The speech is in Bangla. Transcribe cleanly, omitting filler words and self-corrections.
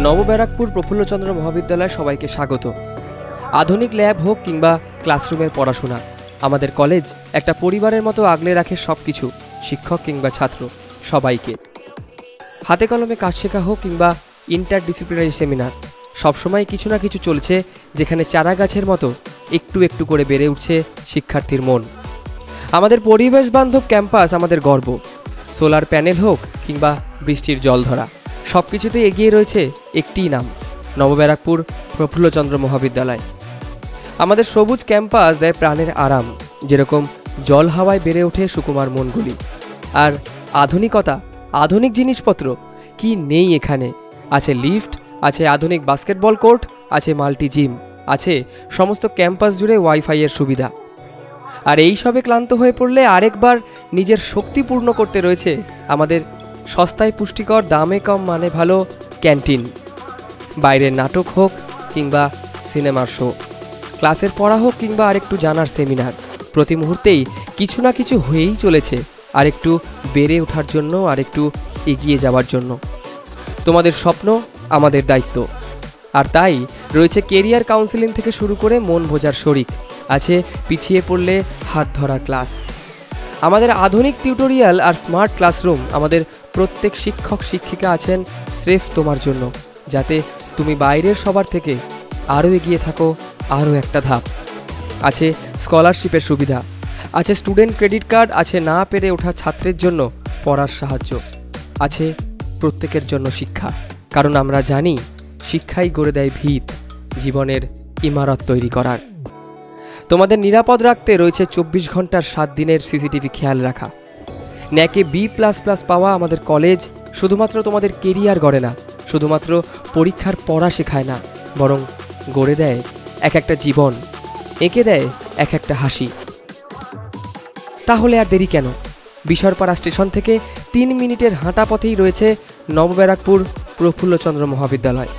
নবব্যারাকপুর প্রফুল্লচন্দ্র মহাবিদ্যালয়ে সবাইকে স্বাগত। আধুনিক ল্যাব হোক কিংবা ক্লাসরুমের পড়াশোনা, আমাদের কলেজ একটা পরিবারের মতো আগলে রাখে সব কিছু, শিক্ষক কিংবা ছাত্র সবাইকে। হাতে কলমে কাজ শেখা হোক কিংবা ইন্টারডিসিপ্লিনারি সেমিনার, সবসময় কিছু না কিছু চলছে, যেখানে চারা গাছের মতো একটু একটু করে বেড়ে উঠছে শিক্ষার্থীর মন। আমাদের পরিবেশ বান্ধব ক্যাম্পাস আমাদের গর্ব। সোলার প্যানেল হোক কিংবা বৃষ্টির জল ধরা, সব কিছুতে এগিয়ে রয়েছে একটিই নাম, নবব্যারাকপুর প্রফুল্লচন্দ্র মহাবিদ্যালয়। আমাদের সবুজ ক্যাম্পাস দেয় প্রাণের আরাম, যেরকম জল হাওয়ায় বেড়ে ওঠে সুকুমার মনগুলি। আর আধুনিকতা, আধুনিক জিনিসপত্র কি নেই এখানে? আছে লিফট, আছে আধুনিক বাস্কেটবল কোর্ট, আছে মাল্টি জিম, আছে সমস্ত ক্যাম্পাস জুড়ে ওয়াইফাইয়ের সুবিধা। আর এই সবে ক্লান্ত হয়ে পড়লে আরেকবার নিজের শক্তি পূর্ণ করতে রয়েছে আমাদের সস্তায় পুষ্টিকর, দামে কম, মানে ভালো ক্যান্টিন। বাইরের নাটক হোক কিংবা সিনেমার শো, ক্লাসের পড়া হোক কিংবা আরেকটু জানার সেমিনার, প্রতি মুহূর্তেই কিছু না কিছু হয়েই চলেছে আরেকটু বেড়ে ওঠার জন্য, আরেকটু এগিয়ে যাওয়ার জন্য। তোমাদের স্বপ্ন আমাদের দায়িত্ব। আর তাই রয়েছে কেরিয়ার কাউন্সেলিং থেকে শুরু করে মন বোঝার শরিক, আছে পিছিয়ে পড়লে হাত ধরা ক্লাস। আমাদের আধুনিক টিউটোরিয়াল আর স্মার্ট ক্লাসরুম, আমাদের প্রত্যেক শিক্ষক শিক্ষিকা আছেন স্রেফ তোমার জন্য, যাতে তুমি বাইরের সবার থেকে আরও এগিয়ে থাকো আরও একটা ধাপ। আছে স্কলারশিপের সুবিধা, আছে স্টুডেন্ট ক্রেডিট কার্ড, আছে না পেরে ওঠা ছাত্রের জন্য পড়ার সাহায্য, আছে প্রত্যেকের জন্য শিক্ষা। কারণ আমরা জানি শিক্ষাই গড়ে দেয় ভিত জীবনের ইমারত তৈরি করার। তোমাদের নিরাপদ রাখতে রয়েছে 24 ঘন্টার 7 দিনের সিসিটিভি খেয়াল রাখা। ন্যাকে B++ পাওয়া আমাদের কলেজ শুধুমাত্র তোমাদের কেরিয়ার গড়ে না, শুধুমাত্র পরীক্ষার পড়া শেখায় না, বরং গড়ে দেয় এক একটা জীবন, এঁকে দেয় এক একটা হাসি। তাহলে আর দেরি কেন? বিশরপাড়া স্টেশন থেকে 3 মিনিটের হাঁটা পথেই রয়েছে নবব্যারাকপুর প্রফুল্লচন্দ্র মহাবিদ্যালয়।